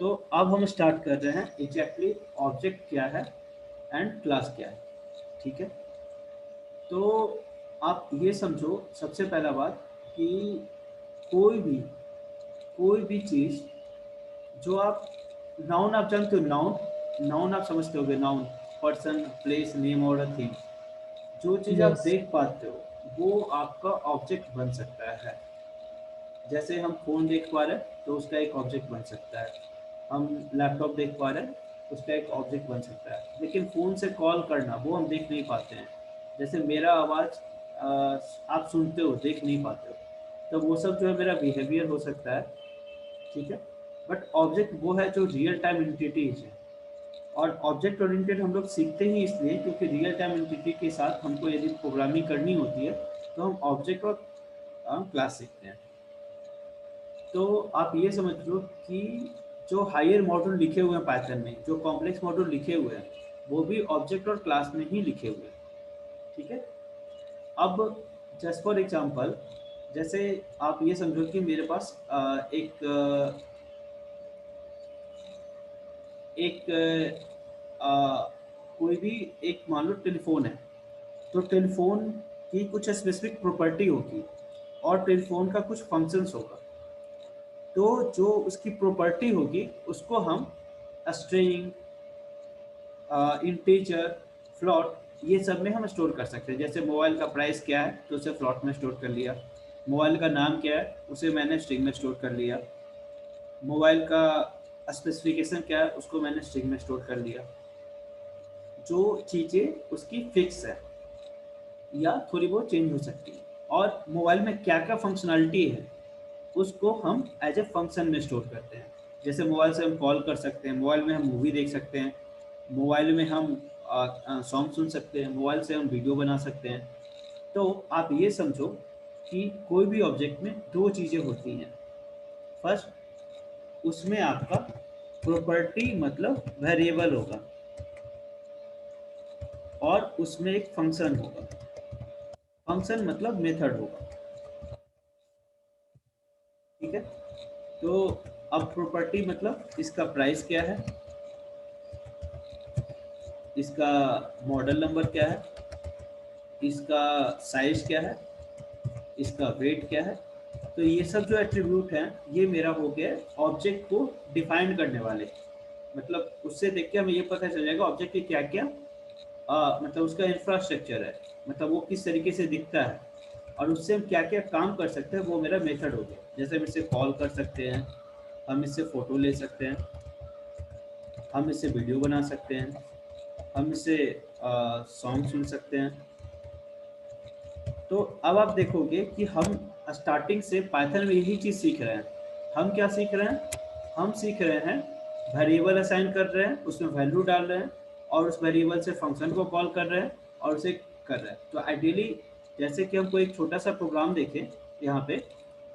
तो अब हम स्टार्ट कर रहे हैं एग्जैक्टली ऑब्जेक्ट क्या है एंड क्लास क्या है। ठीक है, तो आप ये समझो सबसे पहला बात कि कोई भी कोई भी चीज़ जो आप नाउन आप जानते हो, नाउन नाउन आप समझते होगे, नाउन पर्सन प्लेस नेम और अ थिंग। जो चीज़ आप यस। देख पाते हो वो आपका ऑब्जेक्ट बन सकता है। जैसे हम फ़ोन देख पा रहे हैं तो उसका एक ऑब्जेक्ट बन सकता है, हम लैपटॉप देख पा रहे हैं उसका एक ऑब्जेक्ट बन सकता है। लेकिन फ़ोन से कॉल करना वो हम देख नहीं पाते हैं। जैसे मेरा आवाज़ आप सुनते हो देख नहीं पाते हो, तो वो सब जो है मेरा बिहेवियर हो सकता है। ठीक है, बट ऑब्जेक्ट वो है जो रियल टाइम एंटिटीज है। और ऑब्जेक्ट ओरिएंटेड हम लोग सीखते ही इसलिए क्योंकि रियल टाइम एंटिटी के साथ हमको यदि प्रोग्रामिंग करनी होती है तो हम ऑब्जेक्ट और क्लास सीखते हैं। तो आप ये समझ लो कि जो हायर मॉड्यूल लिखे हुए हैं पाइथन में, जो कॉम्प्लेक्स मॉड्यूल लिखे हुए हैं, वो भी ऑब्जेक्ट और क्लास में ही लिखे हुए हैं। ठीक है, अब जस्ट फॉर एग्जांपल, जैसे आप ये समझो कि मेरे पास एक कोई भी एक मान लो टेलीफोन है। तो टेलीफोन की कुछ स्पेसिफिक प्रॉपर्टी होगी और टेलीफोन का कुछ फंक्शंस होगा। तो जो उसकी प्रॉपर्टी होगी उसको हम स्ट्रिंग, इंटीजर, फ्लॉट, ये सब में हम स्टोर कर सकते हैं। जैसे मोबाइल का प्राइस क्या है तो उसे फ्लॉट में स्टोर कर लिया, मोबाइल का नाम क्या है उसे मैंने स्ट्रिंग में स्टोर कर लिया, मोबाइल का स्पेसिफिकेशन क्या है उसको मैंने स्ट्रिंग में स्टोर कर लिया। जो चीज़ें उसकी फिक्स है या थोड़ी बहुत चेंज हो सकती है, और मोबाइल में क्या क्या फंक्शनैलिटी है उसको हम एज ए फंक्शन में स्टोर करते हैं। जैसे मोबाइल से हम कॉल कर सकते हैं, मोबाइल में हम मूवी देख सकते हैं, मोबाइल में हम सॉन्ग सुन सकते हैं, मोबाइल से हम वीडियो बना सकते हैं। तो आप ये समझो कि कोई भी ऑब्जेक्ट में दो चीज़ें होती हैं। फर्स्ट, उसमें आपका प्रॉपर्टी मतलब वेरिएबल होगा, और उसमें एक फंक्शन होगा। फंक्शन मतलब मेथड होगा। ठीक है, तो अब प्रॉपर्टी मतलब इसका प्राइस क्या है, इसका मॉडल नंबर क्या है, इसका साइज क्या है, इसका वेट क्या है। तो ये सब जो एट्रीब्यूट हैं ये मेरा हो गया ऑब्जेक्ट को डिफाइन करने वाले। मतलब उससे देख के हमें ये पता चल जाएगा ऑब्जेक्ट की क्या क्या मतलब उसका इंफ्रास्ट्रक्चर है, मतलब वो किस तरीके से दिखता है, और उससे हम क्या क्या काम कर सकते हैं वो मेरा मेथड हो गया। जैसे हम इससे कॉल कर सकते हैं, हम इससे फ़ोटो ले सकते हैं, हम इससे वीडियो बना सकते हैं, हम इससे सॉन्ग सुन सकते हैं। तो अब आप देखोगे कि हम स्टार्टिंग से पाइथन में यही चीज़ सीख रहे हैं। हम क्या सीख रहे हैं, हम सीख रहे हैं वेरिएबल असाइन कर रहे हैं, उसमें वैल्यू डाल रहे हैं, और उस वेरिएबल से फंक्शन को कॉल कर रहे हैं और उसे कर रहे हैं। तो आइडियली जैसे कि हम कोई एक छोटा सा प्रोग्राम देखें यहाँ पे,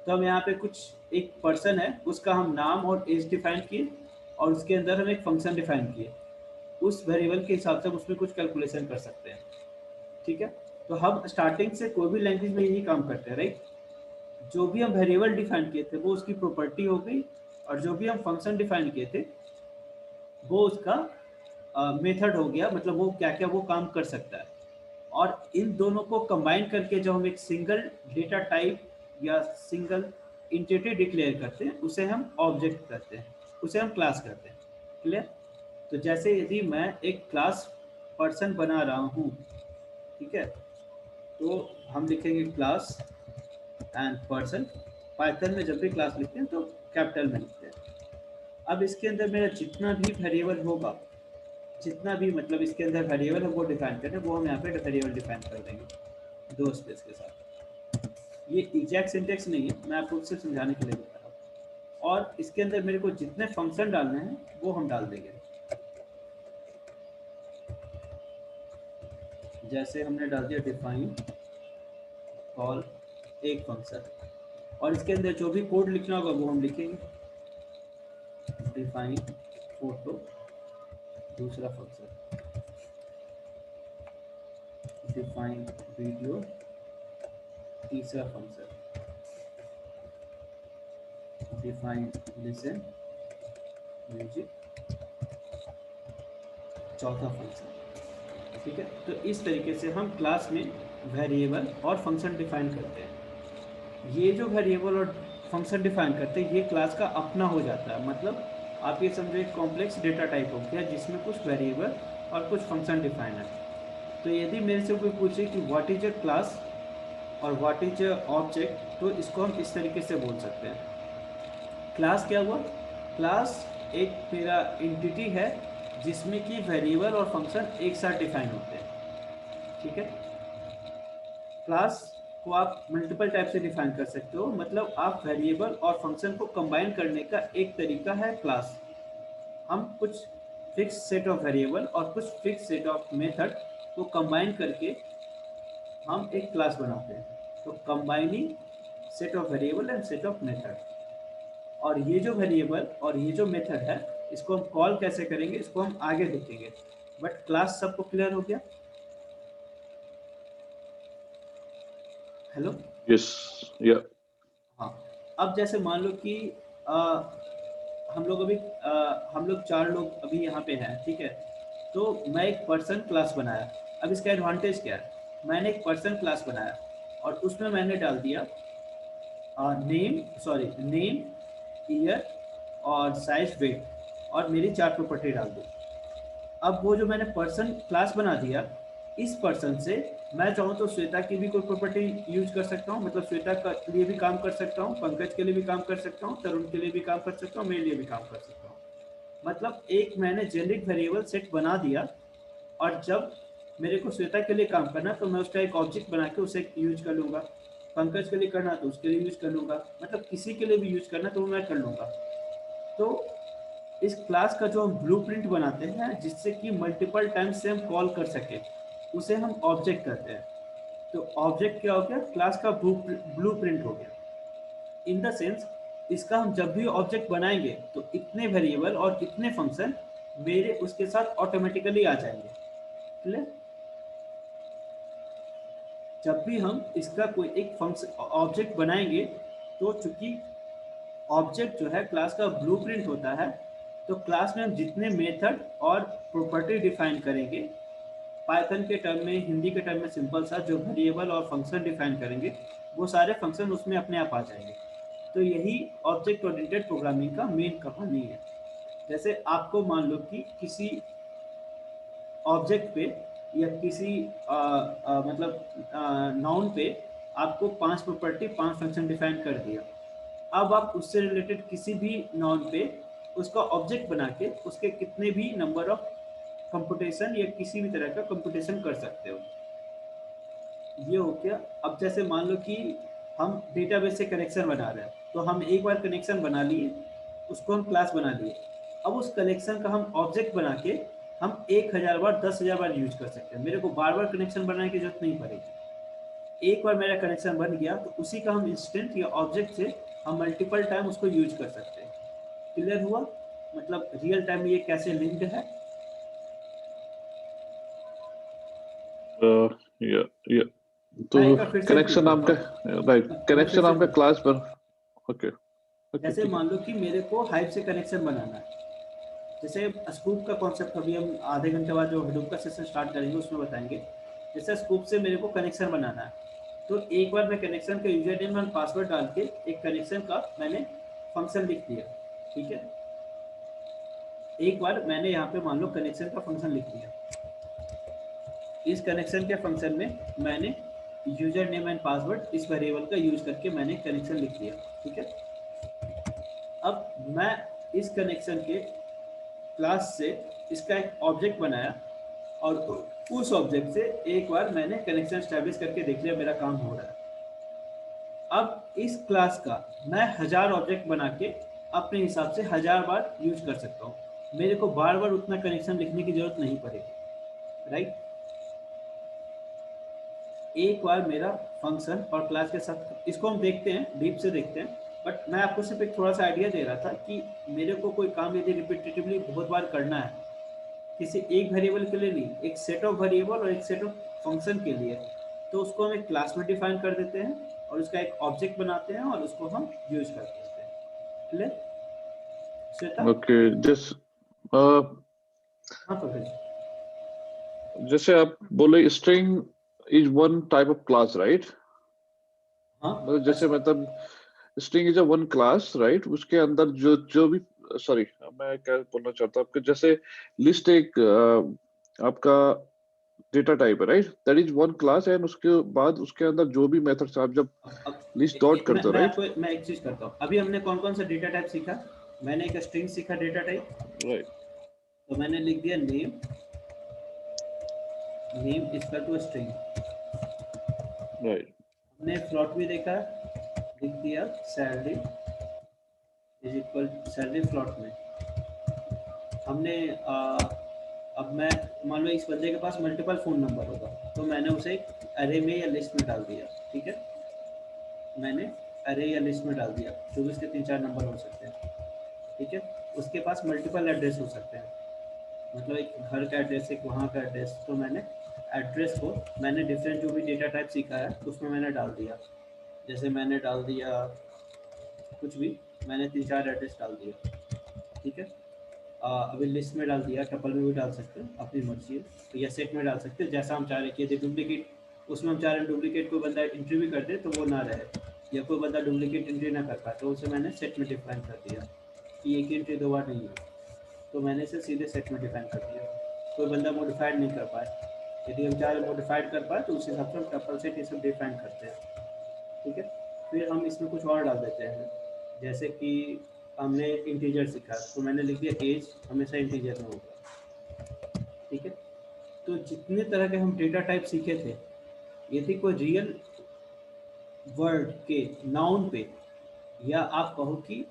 तो हम यहाँ पे कुछ एक पर्सन है उसका हम नाम और एज डिफाइन किए, और उसके अंदर हम एक फंक्शन डिफाइन किए। उस वेरिएबल के हिसाब से हम उसमें कुछ कैलकुलेशन कर सकते हैं। ठीक है, तो हम स्टार्टिंग से कोई भी लैंग्वेज में यही काम करते हैं, राइट। जो भी हम वेरिएबल डिफाइन किए थे वो उसकी प्रॉपर्टी हो गई, और जो भी हम फंक्शन डिफाइन किए थे वो उसका मेथड हो गया, मतलब वो क्या क्या वो काम कर सकता है। और इन दोनों को कंबाइन करके जब हम एक सिंगल डेटा टाइप या सिंगल इंटिटी डिक्लेयर करते हैं उसे हम ऑब्जेक्ट करते हैं, उसे हम क्लास करते हैं। क्लियर। तो जैसे यदि मैं एक क्लास पर्सन बना रहा हूँ, ठीक है, तो हम लिखेंगे क्लास एंड पर्सन। पाइथन में जब भी क्लास लिखते हैं तो कैपिटल में लिखते हैं। अब इसके अंदर मेरा जितना भी वेरिएबल होगा, जितना भी मतलब इसके अंदर वेरिएबल है वो डिफाइन करें, वो हम यहाँ पे वेरिएबल डिफाइन कर देंगे दो स्पेस के साथ। ये एग्जैक्ट सिंटेक्स नहीं है, मैं आपको सिर्फ समझाने के लिए बता रहा हूँ। और इसके अंदर मेरे को जितने फंक्शन डालने हैं वो हम डाल देंगे। जैसे हमने डाल दिया डिफाइन कॉल एक फंक्शन, और इसके अंदर जो भी कोड लिखना होगा वो हम लिखेंगे। डिफाइन फोटो दूसरा फंक्शन, डिफाइन वीडियो तीसरा फंक्शन, डिफाइन लिसन म्यूजिक, चौथा फंक्शन। ठीक है, तो इस तरीके से हम क्लास में वेरिएबल और फंक्शन डिफाइन करते हैं। ये जो वेरिएबल और फंक्शन डिफाइन करते हैं ये क्लास का अपना हो जाता है। मतलब आप ये समझो एक कॉम्प्लेक्स डेटा टाइप हो गया जिसमें कुछ वेरिएबल और कुछ फंक्शन डिफाइन है। तो यदि मेरे से कोई पूछे कि व्हाट इज अ क्लास और व्हाट इज अ ऑब्जेक्ट, तो इसको हम इस तरीके से बोल सकते हैं। क्लास क्या हुआ? क्लास एक मेरा एंटिटी है जिसमें कि वेरिएबल और फंक्शन एक साथ डिफाइन होते हैं। ठीक है, क्लास को आप मल्टीपल टाइप से डिफाइन कर सकते हो। मतलब आप वेरिएबल और फंक्शन को कंबाइन करने का एक तरीका है क्लास। हम कुछ फिक्स सेट ऑफ वेरिएबल और कुछ फिक्स सेट ऑफ मेथड को कंबाइन करके हम एक क्लास बनाते हैं। तो combining set of variable and set of method. और ये जो वेरिएबल और ये जो मेथड है इसको हम कॉल कैसे करेंगे इसको हम आगे देखेंगे। बट क्लास सबको क्लियर हो गया? हेलो? Yes. Yeah. हाँ, अब जैसे मान लो कि हम लोग 4 लोग अभी यहाँ पे हैं। ठीक है, तो मैं एक पर्सन क्लास बनाया। अब इसका एडवांटेज क्या है? मैंने एक पर्सन क्लास बनाया और उसमें मैंने डाल दिया नेम, ईयर और साइज, वेट, और मेरी 4 प्रॉपर्टी डाल दी। अब वो जो मैंने पर्सन क्लास बना दिया, इस पर्सन से मैं चाहूँ तो श्वेता की भी कोई प्रॉपर्टी यूज कर सकता हूँ। मतलब श्वेता के लिए भी काम कर सकता हूँ, पंकज के लिए भी काम कर सकता हूँ, तरुण के लिए भी काम कर सकता हूँ, मेरे लिए भी काम कर सकता हूँ। मतलब एक मैंने जेनरिक वेरिएबल सेट बना दिया और जब मेरे को श्वेता के लिए काम करना तो मैं उसका एक ऑब्जेक्ट बना के उसे यूज कर लूँगा। पंकज के लिए करना तो उसके लिए यूज कर लूँगा। मतलब किसी के लिए भी यूज करना तो मैं कर लूँगा। तो इस क्लास का जो हम ब्लूप्रिंट बनाते हैं जिससे कि मल्टीपल टाइम्स से हम कॉल कर सके उसे हम ऑब्जेक्ट कहते हैं। तो ऑब्जेक्ट क्या हो गया? क्लास का ब्लूप्रिंट हो गया। इन द सेंस इसका हम जब भी ऑब्जेक्ट बनाएंगे तो इतने वेरिएबल और इतने फंक्शन मेरे उसके साथ ऑटोमेटिकली आ जाएंगे। क्लियर? जब भी हम इसका कोई एक फंक्शन ऑब्जेक्ट बनाएंगे तो चूंकि ऑब्जेक्ट जो है क्लास का ब्लूप्रिंट होता है, तो क्लास में हम जितने मेथड और प्रॉपर्टी डिफाइन करेंगे, पाइथन के टर्म में, हिंदी के टर्म में सिंपल सा जो वेरिएबल और फंक्शन डिफाइन करेंगे वो सारे फंक्शन उसमें अपने आप आ जाएंगे। तो यही ऑब्जेक्ट ओरिएंटेड प्रोग्रामिंग का मेन कहानी है। जैसे आपको मान लो कि किसी ऑब्जेक्ट पे या किसी मतलब नाउन पे आपको 5 प्रॉपर्टी 5 फंक्शन डिफाइन कर दिया। अब आप उससे रिलेटेड किसी भी नाउन पे उसका ऑब्जेक्ट बना के उसके कितने भी नंबर ऑफ कंप्यूटेशन या किसी भी तरह का कंप्यूटेशन कर सकते हो। ये हो गया। अब जैसे मान लो कि हम डेटाबेस से कनेक्शन बना रहे हैं, तो हम एक बार कनेक्शन बना लिए, उसको हम क्लास बना लिए। अब उस कनेक्शन का हम ऑब्जेक्ट बना के हम 1000 बार 10,000 बार यूज कर सकते हैं। मेरे को बार बार कनेक्शन बनाने की जरूरत नहीं पड़ेगी। एक बार मेरा कनेक्शन बन गया तो उसी का हम इंस्टेंट या ऑब्जेक्ट से हम मल्टीपल टाइम उसको यूज कर सकते हैं। क्लियर हुआ? मतलब रियल टाइम में ये कैसे लिंक्ड है। Yeah. Yeah. तो मैं एक बार फिर से कनेक्शन प्रूव नाम करता का, हूँ। राइट, मैं फिर कनेक्शन से नाम का prove- क्लास पर। ओके ओके, जैसे ठीक है। मान लो कि मेरे को हाइव से कनेक्शन बनाना है। जैसे स्कूप का कॉन्सेप्ट अभी हम आधे घंटे बाद जो हडूप का सेशन स्टार्ट करेंगे उसमें बताएंगे। जैसे स्कूप से मेरे को कनेक्शन बनाना है, तो एक बार मैं कनेक्शन का यूजर नेम और पासवर्ड डाल के एक कनेक्शन का मैंने फंक्शन लिख दिया। ठीक है, एक बार मैंने यहाँ पे मान लो कनेक्शन का फंक्शन लिख दिया। इस कनेक्शन के फंक्शन में मैंने यूजर नेम एंड पासवर्ड इस वेरिएबल का यूज करके मैंने कनेक्शन लिख दिया। ठीक है, अब मैं इस कनेक्शन के क्लास से इसका एक ऑब्जेक्ट बनाया और उस ऑब्जेक्ट से एक बार मैंने कनेक्शन स्टैब्लिश करके देख लिया मेरा काम हो रहा है। अब इस क्लास का मैं 1000 ऑब्जेक्ट बना के अपने हिसाब से 1000 बार यूज कर सकता हूँ। मेरे को बार बार उतना कनेक्शन लिखने की जरूरत नहीं पड़ेगी। राइट? एक बार मेरा फंक्शन और क्लास के साथ, इसको हम देखते हैं, डीप से देखते हैं। बट मैं आपको सिर्फ एक थोड़ा सा आइडिया दे रहा था कि मेरे को कोई काम यदि रिपीटेटिवली बहुत बार करना है किसी एक वेरिएबल के लिए नहीं, एक सेट ऑफ वेरिएबल और एक सेट ऑफ फंक्शन के लिए, तो उसको हम एक क्लास में डिफाइन कर देते हैं और उसका एक ऑब्जेक्ट बनाते हैं और उसको हम यूज कर देते हैं। क्लियर? श्वेता? Okay. Just हाँ पंकज। जैसे आप बोले string is one type of class, right? हाँ मतलब जैसे मतलब string is a one class, right? उसके अंदर जो जो भी सॉरी मैं क्या बोलना चाहता हूँ आपके जैसे लिस्ट एक आपका डेटा टाइप है, right? That is one class and उसके बाद उसके अंदर जो भी मेथड्स आप जब अब लिस्ट डॉट करते हो, राइट? मैं एक चीज करता हूँ। अभी हमने कौन कौन सा डेटा टाइप सीखा? मैंने एक स्ट्रिंग सीखा डेटा टाइप, राइट तो मैंने लिख दिया name, name equal to string. Right हमने फ्लॉट भी देखा, लिख दिया salary is equal salary float में। हमने अब मैं मान लो इस बंदे के पास मल्टीपल फ़ोन नंबर होगा, तो मैंने उसे एक अरे में या लिस्ट में डाल दिया। ठीक है, मैंने अरे या लिस्ट में डाल दिया जो भी उसके 3-4 नंबर हो सकते हैं। ठीक है, उसके पास मल्टीपल एड्रेस हो सकते हैं, मतलब एक घर का एड्रेस, एक वहाँ का एड्रेस। तो मैंने एड्रेस को मैंने डिफरेंट जो भी डेटा टाइप सीखा है उसमें मैंने डाल दिया। जैसे मैंने डाल दिया कुछ भी, मैंने 3-4 एड्रेस डाल दिया। ठीक है, अभी लिस्ट में डाल दिया, टपल में भी डाल सकते हैं, अपनी मर्जी है, तो या सेट में डाल सकते हैं जैसा हम चाह रहे कि यदि डुप्लीकेट उसमें हम चाह रहे हैं डुप्लीकेट कोई बंदा एंट्री भी कर दे तो वो ना रहे, या कोई बंदा डुप्लीकेट एंट्री ना कर पाए, तो उसे मैंने सेट में डिफाइन कर दिया कि एक ही एंट्री 2 बार नहीं है, तो मैंने इसे सीधे सेट में डिफाइन कर दिया। कोई बंदा मॉडिफाइड नहीं कर पाए, यदि हम चाह रहे मॉडिफाइड कर पाए तो उस हिसाब से हम टपल सेट ये सब डिफाइन करते हैं। ठीक है, फिर हम इसमें कुछ और डाल देते हैं, जैसे कि हमने इंटीजर सीखा, तो मैंने लिख दिया एज हमेशा इंटीजर में होगा। ठीक है, तो जितने तरह के हम डेटा टाइप सीखे थे, यदि कोई रियल वर्ड के नाउन पे, या आप कहो कि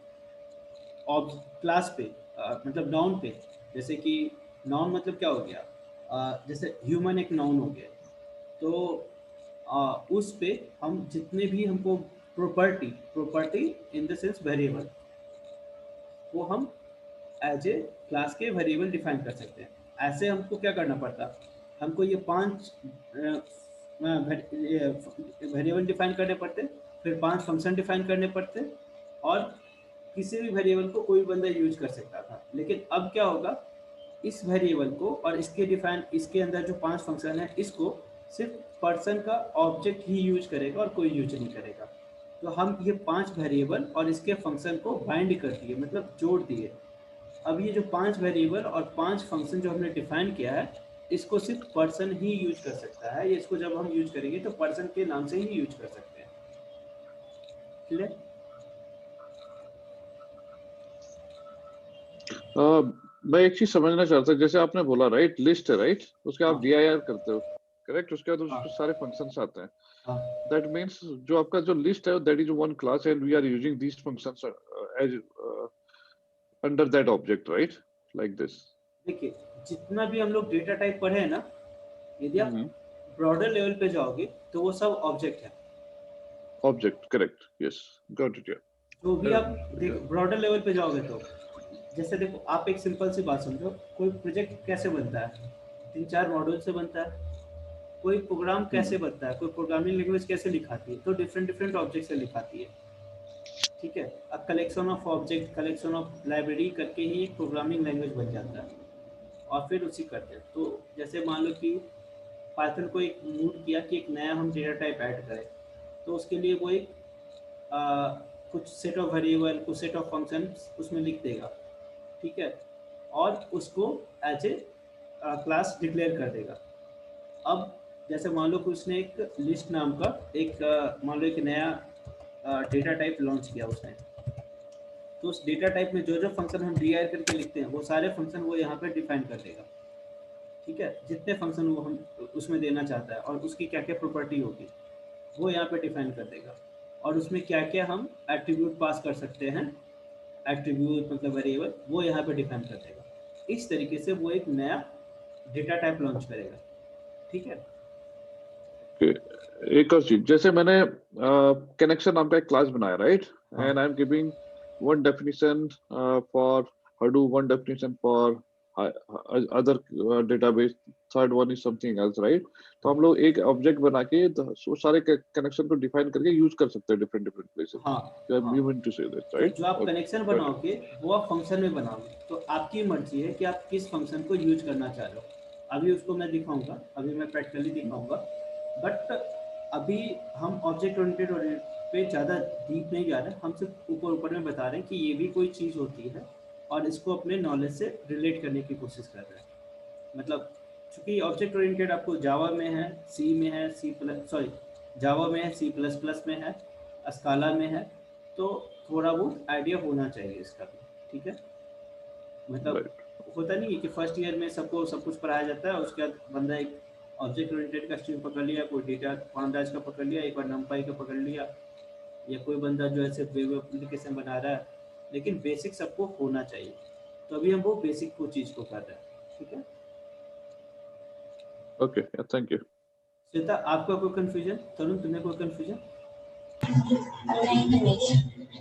क्लास पे, मतलब नाउन पे, जैसे कि नाउन मतलब क्या हो गया, जैसे ह्यूमन एक नाउन हो गया, तो उस पे हम जितने भी हमको property property in the sense variable, वो हम एज ए क्लास के वेरिएबल डिफाइन कर सकते हैं। ऐसे हमको क्या करना पड़ता, हमको ये 5 वेरिएबल डिफाइन करने पड़ते, फिर 5 फंक्शन डिफाइन करने पड़ते, और किसी भी वेरिएबल को कोई बंदा यूज कर सकता था। लेकिन अब क्या होगा, इस वेरिएबल को और इसके डिफाइन इसके अंदर जो 5 फंक्शन है, इसको सिर्फ पर्सन का ऑब्जेक्ट ही यूज करेगा और कोई यूज नहीं करेगा। तो हम ये 5 वेरिएबल और इसके फंक्शन को बाइंड कर दिए, मतलब जोड़ दिए। अब ये जो 5 वेरिएबल और 5 फंक्शन जो हमने डिफाइन किया है, इसको सिर्फ पर्सन ही यूज कर सकता है, या इसको जब हम यूज करेंगे तो पर्सन के नाम से ही यूज कर सकते हैं। क्लियर? मैं एक चीज समझना चाहता हूँ, जैसे आपने बोला राइट लिस्ट है, राइट? उसके आप हाँ dir करते हो, करेक्ट? उसके बाद हाँ उसमें सारे फंक्शंस आते हैं। हाँ। दैट मीन्स जो आपका जो लिस्ट है that is one class and we are using these functions as under that object, right? Like this. देखिए, जितना भी हम लोग डेटा टाइप पढ़े हैं ना, यदि आप हम्म। ब्रॉडर लेवल पे जाओगे तो वो सब ऑब्जेक्ट है। Object, correct, yes, got it. जो भी आप या देखो ब्रॉडर लेवल पे जाओगे तो, जैसे देखो आप एक सिंपल सी बात समझो, कोई प्रोजेक्ट कैसे बनता है, 3-4 मॉड्यूल से बनता है। कोई प्रोग्राम कैसे बनता है, कोई प्रोग्रामिंग लैंग्वेज कैसे लिखाती है, तो डिफरेंट डिफरेंट ऑब्जेक्ट से लिखाती है। ठीक है, अब collection of object, collection of library करके ही एक प्रोग्रामिंग लैंग्वेज बन जाता है, और फिर उसी करते हैं। तो जैसे मान लो कि पाइथन को एक मूड किया कि एक नया हम डेटा टाइप ऐड करें, तो उसके लिए वो एक कुछ सेट ऑफ वेरिएबल, कुछ सेट ऑफ फंक्शन उसमें लिख देगा। ठीक है, और उसको एज ए क्लास डिक्लेयर कर देगा। अब जैसे मान लो कि उसने एक लिस्ट नाम का एक मान लो एक नया डेटा टाइप लॉन्च किया उसने, तो उस डेटा टाइप में जो जो फंक्शन हम डी करके लिखते हैं, वो सारे फंक्शन वो यहाँ पे डिफाइन कर देगा। ठीक है, जितने फंक्शन वो हम उसमें देना चाहता है और उसकी क्या क्या प्रॉपर्टी होगी, वो यहाँ पे डिफाइन कर देगा। और उसमें क्या क्या हम एट्रीब्यूट पास कर सकते हैं, एट्रीब्यूट मतलब वेरिएबल, वो यहाँ पे डिफाइन कर देगा। इस तरीके से वो एक नया डेटा टाइप लॉन्च करेगा। ठीक है। एक और चीज, जैसे मैंने कनेक्शन नाम का एक क्लास बनाया, राइट? हाँ and I am giving one definition for Hadoop, one definition for other database, third one is something else, right? तो हम लोग एक ऑब्जेक्ट बना के वो सारे कनेक्शन को डिफाइन करके यूज कर सकते हैं डिफरेंट डिफरेंट प्लेसेस। हाँ हाँ। You mean to say that, तो राइट? जो आप ओके, कनेक्शन गॉट इट। बनाओगे वो आप फंक्शन में बनाओगे, तो आपकी मर्जी है कि आप किस फंक्शन को यूज करना चाह रहे हो। अभी उसको मैं दिखाऊंगा, अभी मैं प्रैक्टिकली दिखाऊंगा। बट अभी हम ऑब्जेक्ट ओरिएंटेड पे ज़्यादा डीप नहीं जा रहे, हम सिर्फ ऊपर ऊपर में बता रहे हैं कि ये भी कोई चीज़ होती है और इसको अपने नॉलेज से रिलेट करने की कोशिश कर रहे हैं। मतलब चूंकि ऑब्जेक्ट ओरिएंटेड आपको जावा में है, सी में है, सी प्लस सॉरी जावा में है, सी प्लस प्लस में है, स्काला में है, तो थोड़ा बहुत आइडिया होना चाहिए इसका भी। ठीक है, मतलब राइट। होता नहीं है कि फर्स्ट ईयर में सबको सब कुछ पढ़ाया जाता है, उसके बाद बंदा एक ऑब्जेक्ट ओरिएंटेड का स्ट्रीम पकड़ लिया, कोई डेटा पांडाज का पकड़ लिया, एक बार नमपाई का पकड़ लिया, या कोई बंदा जो है सिर्फ वेब एप्लीकेशन बना रहा है। लेकिन बेसिक सबको होना चाहिए, तो अभी हम वो बेसिक को चीज़ को कर रहे हैं। ठीक है ओके, थैंक यू। श्वेता, आपका कोई कंफ्यूजन? तरुण, तुम्हें कोई कंफ्यूजन?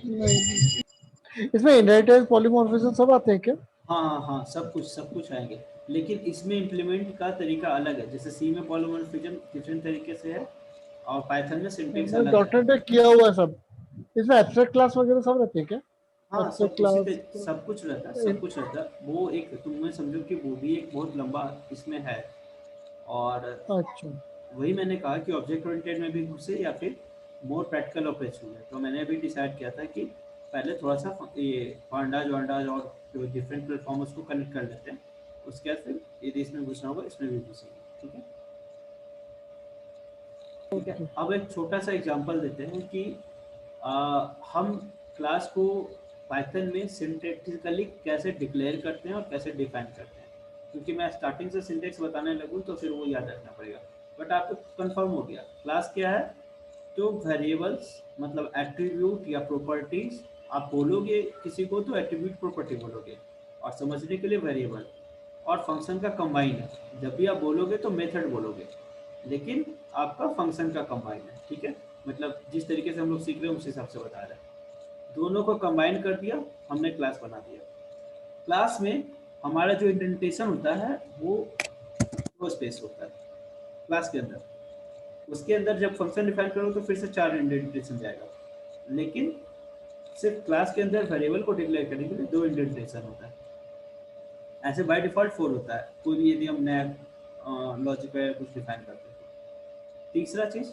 नहीं, इसमें इनहेरिटेंस पॉलीमॉर्फिज्म सब आते हैं क्या? हाँ हाँ हाँ, सब कुछ आएंगे, लेकिन इसमें इम्प्लीमेंट का तरीका अलग है। जैसे सी में पॉलीमॉर्फिज्म डिफरेंट तरीके से है और पाइथन में सिंटेक्स मैंने अलग है। डॉक्टर ने किया हुआ है सब। इसमें एब्स्ट्रैक्ट क्लास वगैरह सब रहते हैं क्या? हाँ, एब्स्ट्रैक्ट सब उसी क्लास। पे सब कुछ रहता है, सब कुछ रहता है। वो एक तुम्हें समझो कि वो भी एक बहुत लंबा इसमें है। और अच्छा। वही मैंने कहा कि ऑब्जेक्ट ओरिएंटेड में भी घुसे या फिर मोर प्रैक्टिकल अप्रोच में। तो मैंने अभी डिसाइड किया था कि पहले थोड़ा सा ये पांडाज वांडाज और जो डिफरेंट प्लेटफॉर्म उसको कनेक्ट कर लेते हैं। उसके बाद फिर यदि इसमें घुसना होगा इसमें भी घुसेंगे। ठीक है, ठीक है। ओके। अब एक छोटा सा एग्जांपल देते हैं कि आ, हम क्लास को पाइथन में सिंटैक्टिकली कैसे डिक्लेयर करते हैं और कैसे डिफाइन करते हैं। क्योंकि मैं स्टार्टिंग से सिंटेक्स बताने लगूँ तो फिर वो याद रखना पड़ेगा। बट आपको कंफर्म हो गया क्लास क्या है। तो वेरिएबल्स मतलब एट्रीब्यूट या प्रॉपर्टीज, आप बोलोगे किसी को तो एट्रीब्यूट प्रॉपर्टी बोलोगे, और समझने के लिए वेरिएबल और फंक्शन का कंबाइन है। जब भी आप बोलोगे तो मेथड बोलोगे, लेकिन आपका फंक्शन का कंबाइन है। ठीक है, मतलब जिस तरीके से हम लोग सीख रहे हैं उस हिसाब से बता रहे हैं। दोनों को कंबाइन कर दिया, हमने क्लास बना दिया। क्लास में हमारा जो इंडेंटेशन होता है वो रो स्पेस होता है क्लास के अंदर। उसके अंदर जब फंक्शन डिफाइन करो तो फिर से 4 इंडेंटेशन जाएगा, लेकिन सिर्फ क्लास के अंदर वेरिएबल को डिक्लेयर करने के लिए 2 इंडेंटेशन होता है। ऐसे बाय डिफॉल्ट 4 होता है, कोई भी यदि हम नया लॉजिक या कुछ डिफाइन करते हैं तो। तीसरा चीज,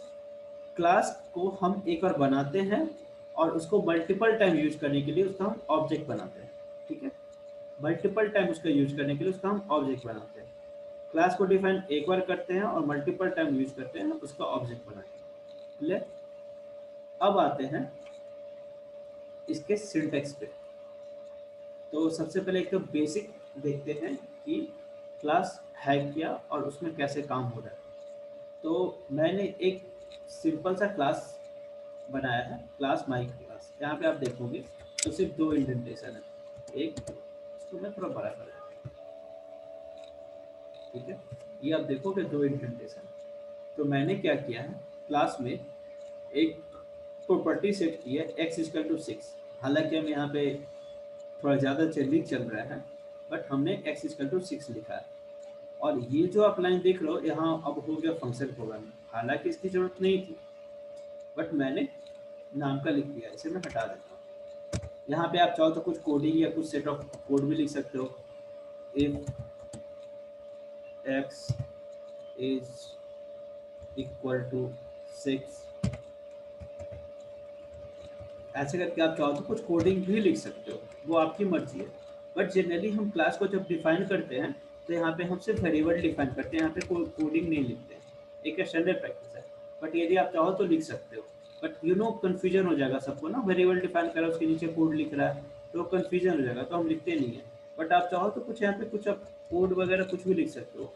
क्लास को हम एक बार बनाते हैं और उसको मल्टीपल टाइम यूज करने के लिए उसका हम ऑब्जेक्ट बनाते हैं। ठीक है, मल्टीपल टाइम उसका यूज करने के लिए उसका हम ऑब्जेक्ट बनाते हैं। क्लास को डिफाइन एक बार करते हैं और मल्टीपल टाइम यूज करते हैं उसका ऑब्जेक्ट बनाते हैं। क्लियर? अब आते हैं इसके सिंटेक्स पे। तो सबसे पहले एक तो बेसिक देखते हैं कि क्लास है क्या और उसमें कैसे काम हो रहा है। तो मैंने एक सिंपल सा क्लास बनाया है, क्लास माई क्लास। यहाँ पे आप देखोगे तो सिर्फ 2 इंडेंटेशन है। एक, इसको मैं थोड़ा बड़ा कर रहा हूँ। ठीक है, ये आप देखोगे 2 इंडेंटेशन। तो मैंने क्या किया है, क्लास में एक प्रॉपर्टी सेट की है x इक्वल टू 6। हालांकि हम यहाँ पे थोड़ा ज़्यादा चेंजिंग चल रहा है, बट हमने x इक्वल टू 6 लिखा है। और ये जो आप लाइन देख रहे हो यहाँ अब हो गया फंक्शन प्रोग्रामिंग। हालांकि इसकी जरूरत नहीं थी, बट मैंने नाम का लिख दिया, इसे मैं हटा देता हूँ। यहाँ पे आप चाहो तो कुछ कोडिंग या कुछ सेट ऑफ कोड भी लिख सकते हो। If x is equal to 6, ऐसे करके आप चाहो तो कुछ कोडिंग भी लिख सकते हो, वो आपकी मर्जी है। बट जनरली हम क्लास को जब डिफाइन करते हैं तो यहाँ पे हम सिर्फ वेरिएबल डिफाइन करते हैं, यहाँ पे कोई कोडिंग नहीं लिखते हैं। एक स्टैंडर्ड प्रैक्टिस है, बट यदि आप चाहो तो लिख सकते हो। बट यू नो कन्फ्यूजन हो जाएगा सबको ना, वेरिएबल डिफाइन करा उसके नीचे कोड लिख रहा है तो कन्फ्यूजन हो जाएगा, तो हम लिखते नहीं है। बट आप चाहो तो कुछ यहाँ पे कुछ आप कोड वगैरह कुछ भी लिख सकते हो।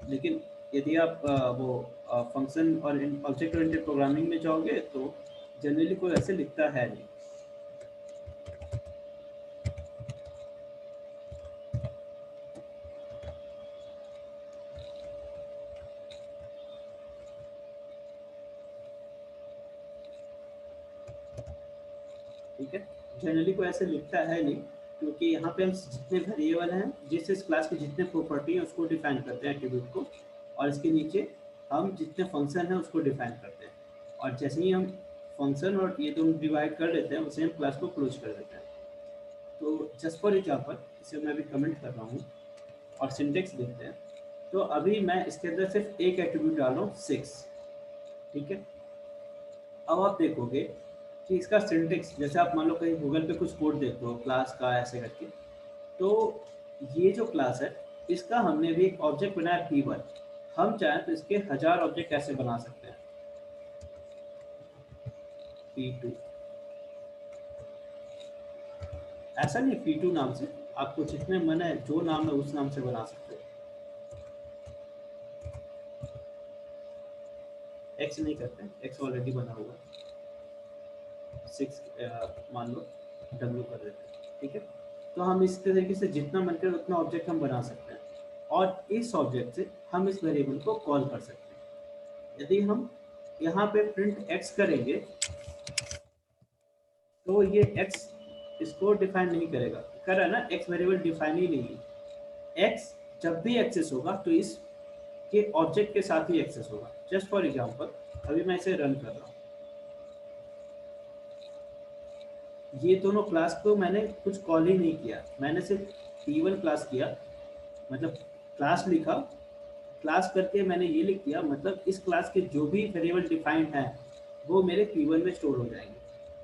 लेकिन यदि आप वो फंक्शन और ऑब्जेक्ट ओरिएंटेड प्रोग्रामिंग में जाओगे तो जनरली कोई ऐसे लिखता है नहीं। ठीक है, जनरली कोई ऐसे लिखता है नहीं, क्योंकि यहाँ पे हम जितने वेरिएबल हैं, जिस क्लास के जितने प्रॉपर्टी हैं उसको डिफाइन करते हैं एट्रीब्यूट को, और इसके नीचे हम जितने फंक्शन हैं उसको डिफाइन करते हैं। और जैसे ही हम फंक्शन और ये दोनों डिवाइड कर लेते हैं, उसे हम क्लास को क्लोज कर देते हैं। तो जस्ट फॉर एग्जाम्पल, इसे मैं अभी कमेंट कर रहा हूँ और सिंटेक्स देखते हैं। तो अभी मैं इसके अंदर सिर्फ एक एट्रीब्यूट डाल रहा हूँ 6, ठीक है। अब आप देखोगे कि इसका सिंटेक्स, जैसे आप मान लो कहीं गूगल पे कुछ कोड देखते हो क्लास का ऐसे करके, तो ये जो क्लास है इसका हमने भी एक ऑब्जेक्ट बनाया P1। हम चाहें तो इसके 1000 ऑब्जेक्ट कैसे बना सकते हैं। P2 ऐसा नहीं, P2 नाम से आपको जितने मन है जो नाम है उस नाम से बना सकते हो। X नहीं करते, X ऑलरेडी बना हुआ है। 6 मान लो W कर देते हैं, ठीक है। तो हम इस तरीके से जितना मन करे उतना ऑब्जेक्ट हम बना सकते हैं, और इस ऑब्जेक्ट से हम इस वेरिएबल को कॉल कर सकते हैं। यदि हम यहाँ पे प्रिंट x करेंगे तो ये x इसको डिफाइन नहीं करेगा, कर रहा है ना, x वेरिएबल डिफाइन ही नहीं है। x जब भी एक्सेस होगा तो इस के ऑब्जेक्ट के साथ ही एक्सेस होगा। जस्ट फॉर एग्जांपल, अभी मैं इसे रन कर रहा हूँ, ये दोनों क्लास को मैंने कुछ कॉल ही नहीं किया, मैंने सिर्फ P1 क्लास किया, मतलब क्लास लिखा, क्लास करके मैंने ये लिख दिया, मतलब इस क्लास के जो भी वेरिएबल डिफाइंड हैं वो मेरे P1 में स्टोर हो जाएंगे,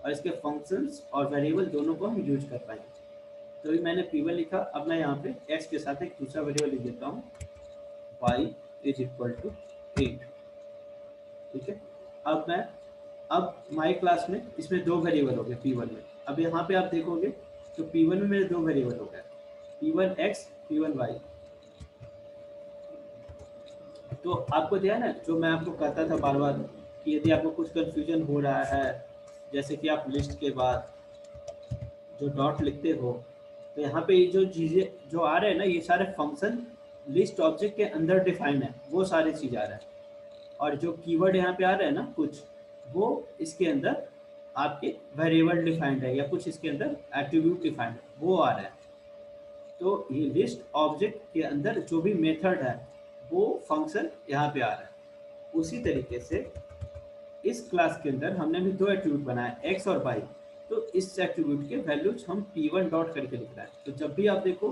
और इसके फंक्शंस और वेरिएबल दोनों को हम यूज कर पाएंगे। तो अभी मैंने P1 लिखा, अब मैं यहाँ पे x के साथ एक दूसरा वेरिएबल लिख देता हूँ, y = 8, ठीक है। अब माई क्लास में इसमें 2 वेरिएबल हो गए P1 में। अब यहाँ पे आप देखोगे तो P1 में मेरे 2 वेरिएबल हो गए, P1x, P1y। तो आपको ध्यान है जो मैं आपको कहता था बार बार कि यदि आपको कुछ कंफ्यूजन हो रहा है, जैसे कि आप लिस्ट के बाद जो डॉट लिखते हो, तो यहाँ पे ये जो चीज़ें जो आ रहे हैं ना, ये सारे फंक्शन लिस्ट ऑब्जेक्ट के अंदर डिफाइन है, वो सारी चीज़ आ रहा है। और जो कीवर्ड यहाँ पे आ रहे हैं ना कुछ, वो इसके अंदर आपके वेरिएबल डिफाइंड है, या कुछ इसके अंदर एट्रीब्यूट डिफाइंड है, वो आ रहा है। तो ये लिस्ट ऑब्जेक्ट के अंदर जो भी मेथड है वो फंक्शन यहाँ पे आ रहा है। उसी तरीके से इस क्लास के अंदर हमने भी 2 एट्रीब्यूट बनाए, x और y। तो इस एट्रीब्यूट के वैल्यूज हम P1 डॉट करके लिख रहे हैं। तो जब भी आप देखो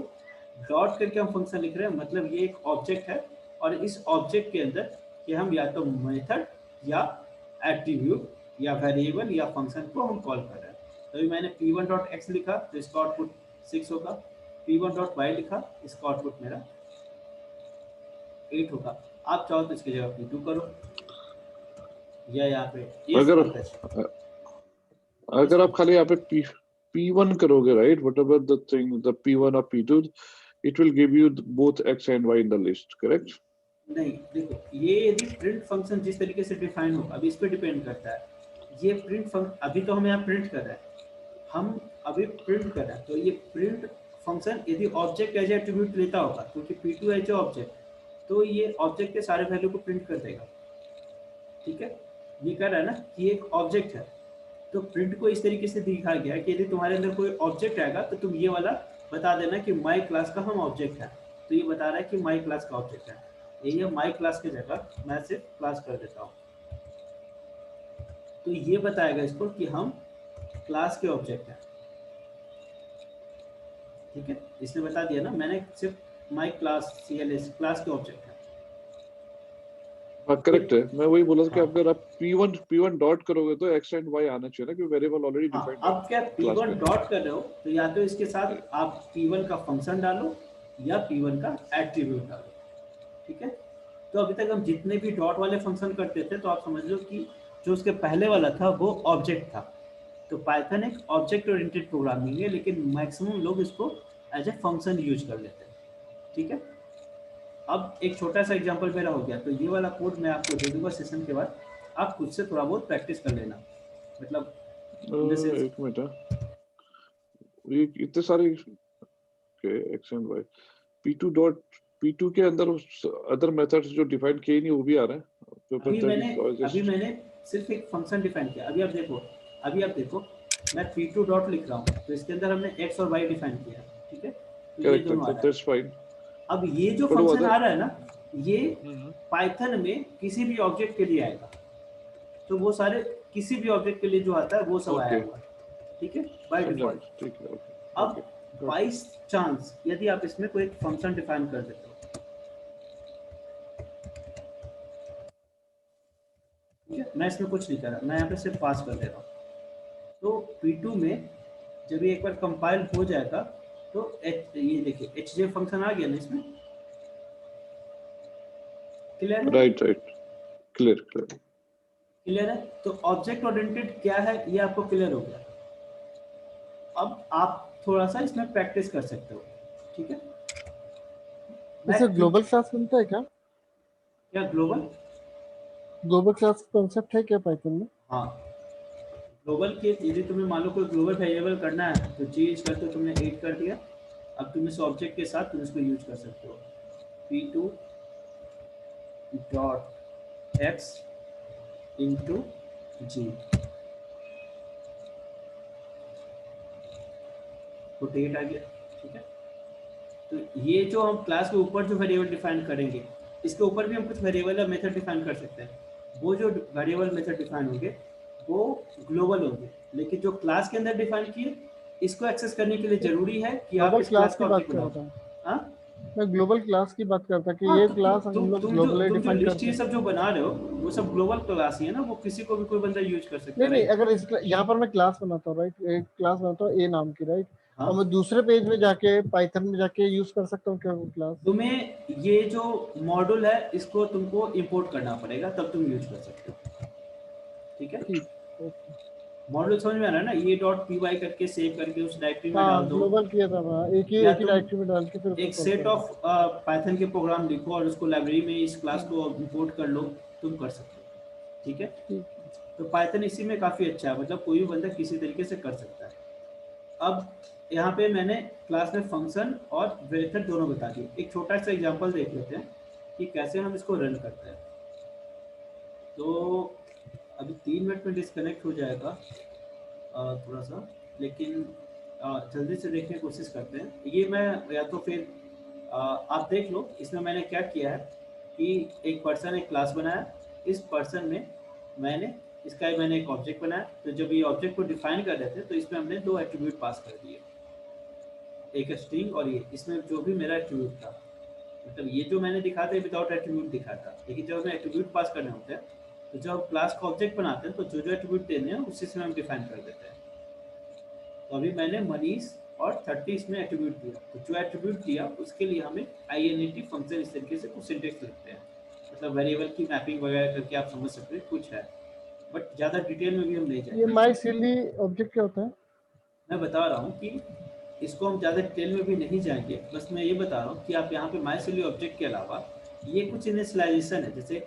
डॉट करके हम फंक्शन लिख रहे हैं, मतलब ये एक ऑब्जेक्ट है, और इस ऑब्जेक्ट के अंदर कि हम या तो मेथड या एट्रीब्यूट या वेरिएबल या फंक्शन को हम कॉल कर रहे हैं। तो अभी मैंने P1 डॉट x लिखा तो इसका आउटपुट 6 होगा, P1 डॉट y लिखा, इसका आउटपुट मेरा 8 होगा। आप चाहो तो इसकी जगह P2 करो, या यहाँ पे अगर आप खाली यहाँ पे P1 करोगे, right, whatever the thing, the P1 or P2, it will give you both x and y in the list, correct? नहीं, देखो ये यदि प्रिंट फंक्शन जिस तरीके से डिफाइन हो, अभी इस पे डिपेंड करता है। ये प्रिंट फंक्शन अभी तो हम यहाँ प्रिंट कर रहे हैं, हम अभी प्रिंट कर रहे हैं, तो ये प्रिंट फंक्शन यदि ऑब्जेक्ट एज एट्रीब्यूट लेता होगा, क्योंकि P2 एज ऑब्जेक्ट, तो ये ऑब्जेक्ट के सारे वैल्यू को प्रिंट कर देगा, ठीक है। ये कह रहा है ना कि एक ऑब्जेक्ट है, तो प्रिंट को इस तरीके से दिखा गया कि यदि तुम्हारे अंदर कोई ऑब्जेक्ट आएगा तो तुम ये वाला बता देना कि माई क्लास का हम ऑब्जेक्ट है। तो ये बता रहा है कि माई क्लास का ऑब्जेक्ट है, यही है माई क्लास की जगह मैं सिर्फ क्लास कर देता हूँ, तो ये बताएगा इसको कि हम क्लास के ऑब्जेक्ट हैं, ठीक है। इसने बता दिया ना, मैंने सिर्फ माई क्लास CLS क्लास के ऑब्जेक्ट है। हाँ, करेक्ट है। मैं वही बोला था कि अगर आप P1 डॉट करोगे तो x and y आना चाहिए ना, क्योंकि वेरिएबल ऑलरेडी डिफाइंड है। अब क्या P1 डॉट कर रहे हो तो या तो इसके साथ आप P1 का फंक्शन डालो या P1 का एट्रीब्यूट डालो, ठीक है। तो अभी तक हम जितने भी डॉट वाले फंक्शन करते थे, तो आप समझ लो कि जो उसके पहले वाला था वो ऑब्जेक्ट था। तो पाइथन एक ऑब्जेक्ट ओरिएंटेड प्रोग्रामिंग है, लेकिन मैक्सिमम लोग इसको एज ए फंक्शन यूज कर लेते हैं, ठीक है। अब एक छोटा सा एग्जांपल मेरा हो गया, तो ये वाला कोड मैं आपको दे दूंगा सेशन के बाद, आप खुद से थोड़ा बहुत प्रैक्टिस कर लेना, मतलब एक मिनट, ये इतने सारे x and y, P2 के अंदर अदर मेथड्स जो डिफाइन किए नहीं वो भी आ रहे हैं। अभी मैंने सिर्फ एक फंक्शन डिफाइन किया। अभी आप देखो मैं P2 डॉट लिख रहा हूँ, तो इसके अंदर हमने x और y डिफाइन किया, ठीक है, तो ये करेक्ट, दोनों आ रहा है। That's fine. अब ये जो बट फंक्शन अदर आ रहा है ना, ये पाइथन में किसी भी ऑब्जेक्ट के लिए आएगा, तो वो सारे किसी भी ऑब्जेक्ट के लिए जो आता है वो सब आया ओके, हुआ है, ठीक है, बाय समझा, डिफॉल्ट। ठीक है, ओके अब ओके गुड। बाई चांस यदि आप इसमें कोई फंक्शन डिफाइन कर देते हो, ठीक है, मैं इसमें कुछ नहीं कर रहा, मैं यहाँ पे सिर्फ पास कर दे रहा हूँ, तो P2 में जब ये एक बार कंपाइल हो जाएगा तो ये देखिए HJ फंक्शन आ गया ना इसमें, क्लियर है? Right right, clear clear. Clear है? तो ऑब्जेक्ट ओरिएंटेड क्या है ये आपको क्लियर हो गया। अब आप थोड़ा सा इसमें प्रैक्टिस कर सकते हो, ठीक है। इसे ग्लोबल क्लास बनता है क्या? क्या ग्लोबल? ग्लोबल क्लास कॉन्सेप्ट है क्या पाइथन में? हाँ, ग्लोबल के यदि तुम्हें मान लो कोई ग्लोबल वेरिएबल करना है तो चीज करते हो तुमने 8 कर दिया, अब तुम इस ऑब्जेक्ट के साथ तुम इसको यूज कर सकते हो, P2 डॉट एक्स इंटू जी, तो डेट आ गया, ठीक है। तो ये जो हम क्लास के ऊपर जो वेरिएबल डिफाइन करेंगे, इसके ऊपर भी हम कुछ वेरिएबल या मेथड डिफाइन कर सकते हैं, वो जो वेरिएबल मेथड डिफाइन होंगे वो ग्लोबल होंगे, लेकिन जो क्लास के अंदर डिफाइन किए इसको एक्सेस करने के लिए जरूरी है कि आप ग्लोबल इस क्लास क्लास की का बात ऑब्जेक्ट कर बनाओ। रहा था हाँ मैं, ग्लोबल क्लास की बात करता कि हाँ, ये तो क्लास हम तुम लोग तुम जो ग्लोबली तुम जो डिफाइन लिस्ट करते ये हैं। सब जो बना रहे हो वो सब ग्लोबल क्लास ही है ना, वो किसी को भी कोई बंदा यूज कर सकता नहीं है, नहीं, राइट? अगर इस यहाँ पर मैं क्लास बनाता हूँ, राइट, एक क्लास बनाता हूँ ए नाम की, राइट, हाँ, और मैं दूसरे पेज में जाके पाइथन में जाके यूज कर सकता हूँ क्या वो क्लास? तुम्हें ये जो मॉड्यूल है इसको तुमको इंपोर्ट करना पड़ेगा तब तुम यूज कर सकते हो, ठीक है। ठीक, ओके। मॉड्यूल समझ में आ रहा है ना, ये डॉट पी वाई करके सेव करके उस डायरेक्टरी में डाल हाँ, दो, ग्लोबल किया था मैं, एक या ही तुम डायरेक्टरी में डाल के फिर उसको एक कॉल सेट कर ऑफ पाइथन के प्रोग्राम लिखो और उसको लाइब्रेरी में इस क्लास दूँ। को इंपोर्ट कर लो, तुम कर सकते हो, ठीक है। ठीक। तो पाइथन इसी में काफ़ी अच्छा है, मतलब कोई भी बंदा किसी तरीके से कर सकता है। अब यहाँ पे मैंने क्लास में फंक्शन और मेथड दोनों बता दिए, एक छोटा सा एग्जांपल देख लेते हैं कि कैसे हम इसको रन करते हैं। तो अभी 3 मिनट में डिस्कनेक्ट हो जाएगा थोड़ा सा, लेकिन जल्दी से देखने की कोशिश करते हैं। ये मैं या तो फिर आप देख लो, इसमें मैंने क्या किया है कि एक पर्सन एक क्लास बनाया, इस पर्सन में मैंने एक ऑब्जेक्ट बनाया, तो जब ये ऑब्जेक्ट को डिफाइन कर रहे थे तो इसमें हमने 2 एट्रीब्यूट पास कर दिए, एक स्ट्रिंग और ये, इसमें जो भी मेरा एट्रीब्यूट था, मतलब ये जो मैंने दिखा था विदाउट एट्रीब्यूट दिखा था, लेकिन जब हमें एट्रीब्यूट पास करने होते हैं तो जब क्लास का ऑब्जेक्ट बनाते हैं तो जो जो एट्रीब्यूट देने हैं उसी से हम डिफाइन कर देते हैं। तो अभी मैंने मनीष और 30 इसमें एट्रीब्यूट दिया, तो जो एट्रीब्यूट दिया उसके लिए हमें INT फंक्शन इस तरीके से कुछ सिंटेक्स लिखते हैं, मतलब वेरिएबल की मैपिंग वगैरह करके आप समझ सकते हैं कुछ है, बट ज़्यादा डिटेल में भी हम नहीं ये जाएंगे। माई सिली ऑब्जेक्ट क्या होता है? मैं बता रहा हूँ कि इसको हम ज़्यादा डिटेल में भी नहीं जाएंगे, बस मैं ये बता रहा हूँ कि आप यहाँ पे माई ऑब्जेक्ट के अलावा ये कुछ इनिशियलाइजेशन है, जैसे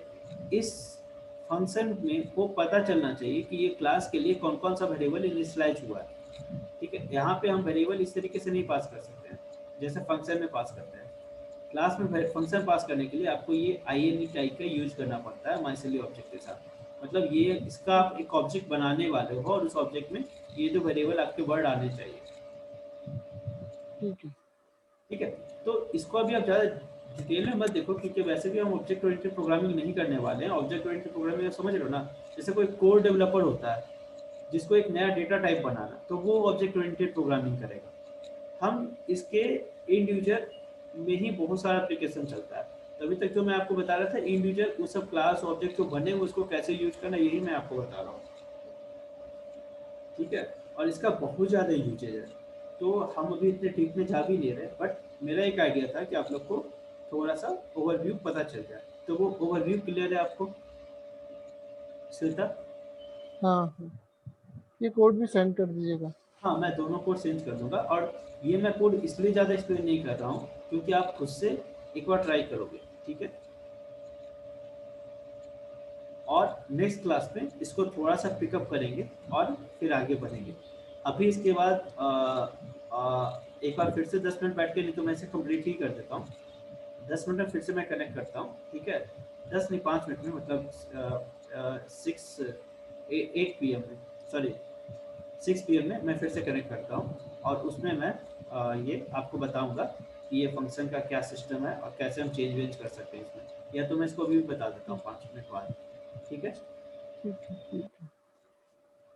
इस फंक्शन में को पता चलना चाहिए कि ये क्लास के लिए कौन कौन सा वेरिएबल इनिशियलाइज हुआ है, ठीक है। यहाँ पे हम वेरिएबल इस तरीके से नहीं पास कर सकते हैं जैसे फंक्शन में पास करते हैं। क्लास में फंक्शन पास करने के लिए आपको ये INT टाइप का यूज करना पड़ता है माई ऑब्जेक्ट के साथ, मतलब ये इसका आप एक ऑब्जेक्ट बनाने वाले हो और उस ऑब्जेक्ट में ये जो वेरिएबल आपके वर्ड आने चाहिए, ठीक है। ठीक है। तो इसको अभी आप ज़्यादा डिटेल में मत देखो, क्योंकि वैसे भी हम ऑब्जेक्ट ओरिएंटेड प्रोग्रामिंग नहीं करने वाले हैं। ऑब्जेक्ट ओरिएंटेड प्रोग्रामिंग आप समझ रहे हो ना, जैसे कोई कोर डेवलपर होता है जिसको एक नया डेटा टाइप बनाना, तो वो ऑब्जेक्ट ओरिएंटेड प्रोग्रामिंग करेगा। हम इसके इंडिविजुअल में ही बहुत सारा एप्लीकेशन चलता है, तभी तक जो मैं आपको बता रहा था इंडिविजुअल वो सब क्लास ऑब्जेक्ट जो बने उसको कैसे यूज करना, यही मैं आपको बता रहा हूँ, ठीक है। और इसका बहुत ज़्यादा यूजेज है, तो हम अभी इतने डीप में जा भी नहीं रहे, बट मेरा एक आइडिया था कि आप लोग को थोड़ा सा ओवरव्यू पता चल जाए। तो वो ओवरव्यू क्लियर है आपको श्वेता? हाँ हाँ, ये कोड भी सेंड कर दीजिएगा। हाँ, मैं दोनों कोड चेंज कर दूंगा, और ये मैं कोड इसलिए ज़्यादा एक्सप्लेन नहीं कर रहा हूँ क्योंकि आप खुद से एक बार ट्राई करोगे, ठीक है। और नेक्स्ट क्लास में इसको थोड़ा सा पिकअप करेंगे और फिर आगे बढ़ेंगे। अभी इसके बाद एक बार फिर से 10 मिनट बैठ के, नहीं तो मैं इसे कंप्लीट ही कर देता हूँ। 10 मिनट में फिर से मैं कनेक्ट करता हूँ, ठीक है। 10 नहीं 5 मिनट में, मतलब 8 PM में, सॉरी 6 PM में मैं फिर से कनेक्ट करता हूँ और उसमें मैं ये आपको बताऊंगा कि ये फंक्शन का क्या सिस्टम है और कैसे हम चेंज वेंज कर सकते हैं इसमें, या तो मैं इसको अभी भी बता देता हूँ 5 मिनट बाद। ठीक है,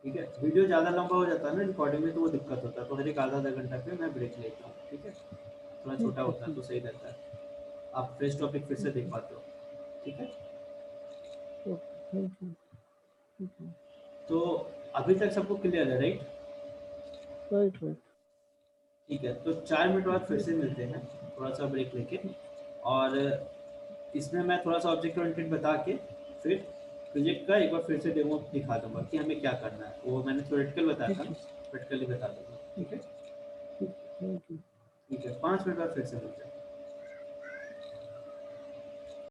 ठीक है। वीडियो ज़्यादा लंबा हो जाता है ना रिकॉर्डिंग में, तो वो दिक्कत होता है, तो हर एक आधा घंटा पे मैं ब्रेक लेता हूँ। ठीक है, थोड़ा छोटा होता है तो सही रहता है, आप फ्रेश टॉपिक फिर से देख पाते हो। ठीक है, तो अभी तक सबको क्लियर है, राइट? राइट। ठीक है, तो 4 मिनट बाद फिर से मिलते हैं थोड़ा सा ब्रेक लेके, और इसमें मैं थोड़ा सा ऑब्जेक्ट ओरिएंटेड बता के फिर प्रोजेक्ट का एक बार फिर से डेमो दिखा दूंगा कि हमें क्या करना है। वो मैंने थ्योरेटिकल बताया था, प्रैक्टिकली बता दूंगा। ठीक है, ठीक है, 5 मिनट बाद फिर से मिलते हैं।